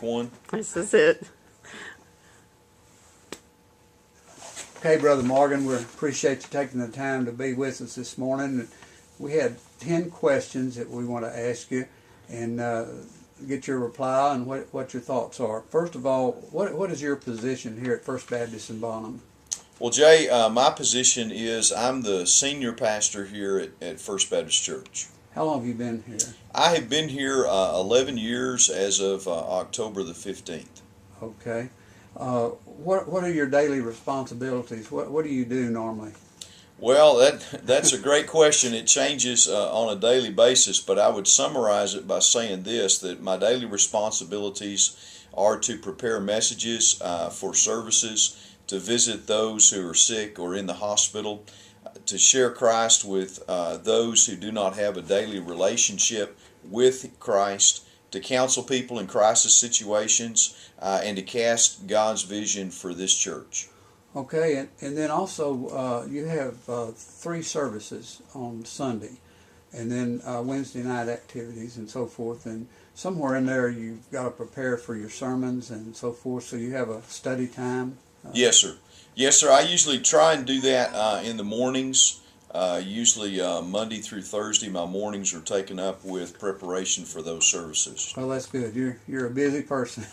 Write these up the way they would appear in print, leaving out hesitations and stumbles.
One. This is it. Okay, Brother Morgan, we appreciate you taking the time to be with us this morning. We had 10 questions that we want to ask you and get your reply and what your thoughts are. First of all, what is your position here at First Baptist in Bonham? Well, Jay, my position is I'm the senior pastor here at First Baptist Church. How long have you been here? I have been here 11 years as of October the 15th. Okay. What are your daily responsibilities? What do you do normally? Well, that's a great question. It changes on a daily basis, but I would summarize it by saying this, that my daily responsibilities are to prepare messages for services, to visit those who are sick or in the hospital, to share Christ with those who do not have a daily relationship with Christ, to counsel people in crisis situations, and to cast God's vision for this church. Okay, and then also you have 3 services on Sunday, and then Wednesday night activities and so forth, and somewhere in there you've got to prepare for your sermons and so forth, so you have a study time. Yes, sir. Yes, sir. I usually try and do that in the mornings. Usually Monday through Thursday, my mornings are taken up with preparation for those services. Well, that's good. You're a busy person.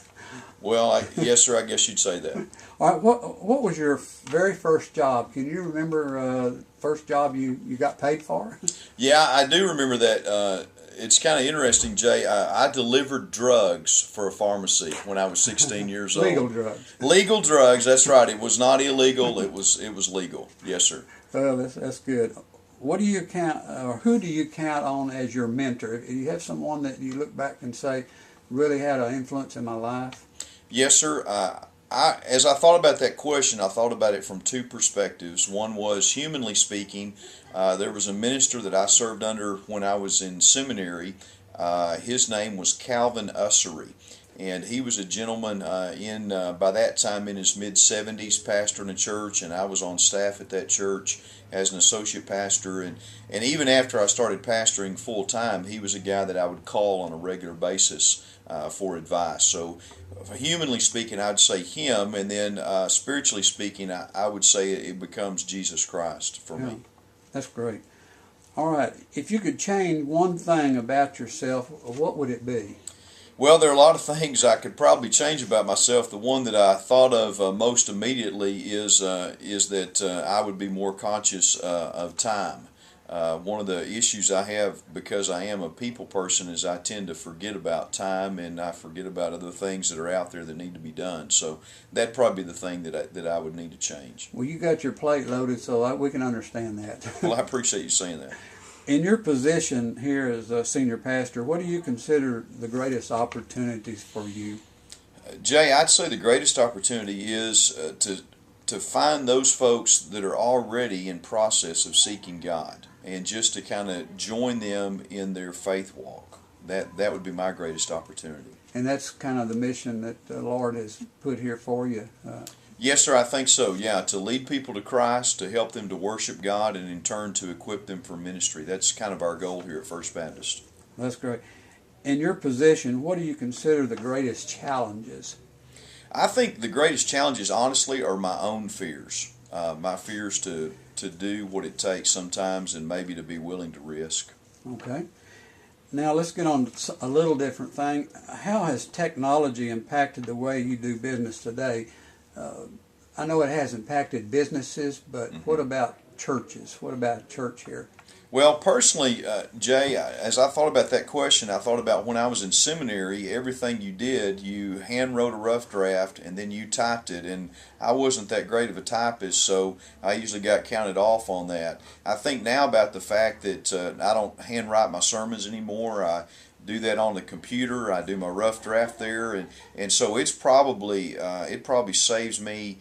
Well, yes, sir. I guess you'd say that. All right. What was your very first job? Can you remember first job you got paid for? Yeah, I do remember that. It's kind of interesting, Jay. I delivered drugs for a pharmacy when I was 16 years old. Legal drugs. Legal drugs. That's right. It was not illegal. It was legal. Yes, sir. Well, that's good. What do you count, or who do you count on as your mentor? Do you have someone that you look back and say really had an influence in my life? Yes, sir. As I thought about that question, I thought about it from 2 perspectives. One was, humanly speaking, there was a minister that I served under when I was in seminary. His name was Calvin Ussery, and he was a gentleman by that time in his mid-70s, pastoring a church, and I was on staff at that church as an associate pastor. And even after I started pastoring full-time, he was a guy that I would call on a regular basis for advice. So humanly speaking, I'd say him, and then spiritually speaking, I would say it becomes Jesus Christ for me. That's great. All right. If you could change one thing about yourself, what would it be? Well, there are a lot of things I could probably change about myself. The one that I thought of most immediately is that I would be more conscious of time. One of the issues I have, because I am a people person, is I tend to forget about time, and I forget about other things that are out there that need to be done. So that'd probably be the thing that I would need to change. Well, you got your plate loaded, so we can understand that. Well, I appreciate you saying that. In your position here as a senior pastor, what do you consider the greatest opportunities for you? Jay, I'd say the greatest opportunity is to find those folks that are already in process of seeking God, and just to kind of join them in their faith walk. That would be my greatest opportunity. And that's kind of the mission that the Lord has put here for you. Yes, sir, I think so, yeah, to lead people to Christ, to help them to worship God, and in turn to equip them for ministry. That's kind of our goal here at First Baptist. That's great. In your position, what do you consider the greatest challenges? I think the greatest challenges, honestly, are my own fears. My fears to do what it takes sometimes, and maybe to be willing to risk. Okay. Now let's get on to a little different thing. How has technology impacted the way you do business today? I know it has impacted businesses, but what about churches? What about church here? Well, personally, Jay, as I thought about that question, I thought about when I was in seminary, everything you did, you hand wrote a rough draft and then you typed it, and I wasn't that great of a typist, so I usually got counted off on that. I think now about the fact that I don't handwrite my sermons anymore. I do that on the computer. I do my rough draft there, and so it's probably it probably saves me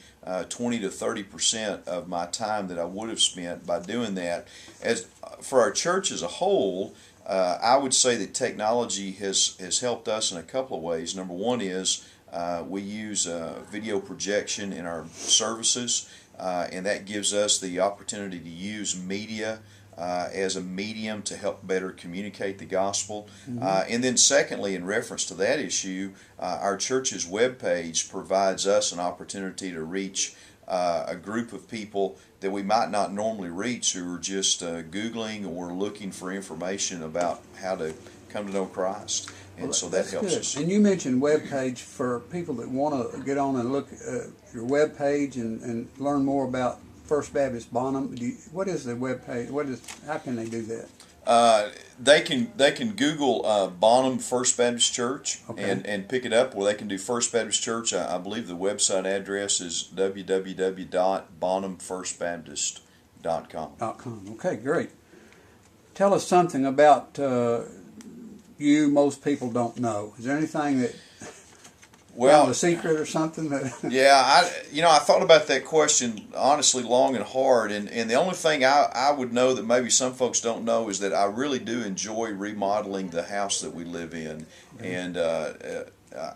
20 to 30% of my time that I would have spent by doing that. As for our church as a whole, I would say that technology has helped us in a couple of ways. Number one is we use video projection in our services, and that gives us the opportunity to use media as a medium to help better communicate the gospel. And then secondly, in reference to that issue, our church's webpage provides us an opportunity to reach a group of people that we might not normally reach, who are just Googling or looking for information about how to come to know Christ. And so that helps good. us. And you mentioned webpage for people that want to get on and look at your webpage and learn more about First Baptist Bonham. What is the webpage? How can they do that? They can Google Bonham First Baptist Church, Okay. and pick it up, or they can do First Baptist Church. I believe the website address is www.bonhamfirstbaptist.com. Okay, great. Tell us something about you most people don't know. Is there anything that a secret or something that? Yeah, I thought about that question honestly long and hard, and the only thing I would know that maybe some folks don't know is that I really do enjoy remodeling the house that we live in, and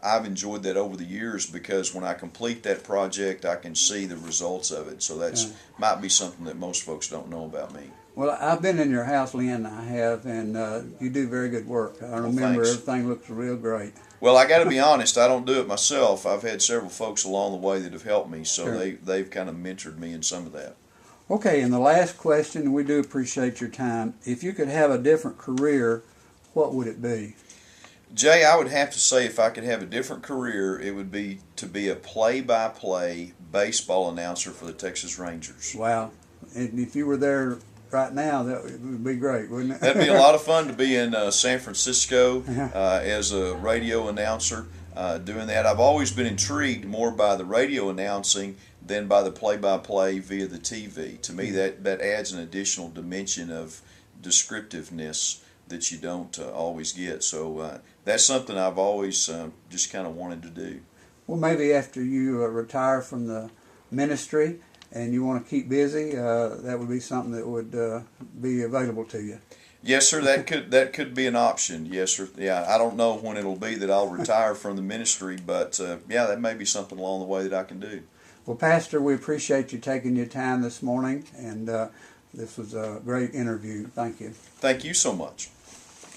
I've enjoyed that over the years, because when I complete that project, I can see the results of it. So that's might be something that most folks don't know about me. Well, I've been in your house, Lynn, I have, and you do very good work. I remember everything looks real great. Well, I got to be honest, I don't do it myself. I've had several folks along the way that have helped me, so they've kind of mentored me in some of that. Okay, and the last question, and we do appreciate your time. If you could have a different career, what would it be? Jay, I would have to say, if I could have a different career, it would be to be a play-by-play baseball announcer for the Texas Rangers. Wow. And if you were there right now, that would be great, wouldn't it? That'd be a lot of fun to be in San Francisco as a radio announcer doing that. I've always been intrigued more by the radio announcing than by the play-by-play via the TV. To me, that adds an additional dimension of descriptiveness that you don't always get. So that's something I've always just kind of wanted to do. Well, maybe after you retire from the ministry and you want to keep busy, that would be something that would be available to you. Yes, sir. That could be an option. Yes, sir. Yeah, I don't know when it'll be that I'll retire from the ministry, but yeah, that may be something along the way that I can do. Well, Pastor, we appreciate you taking your time this morning, and this was a great interview. Thank you. Thank you so much.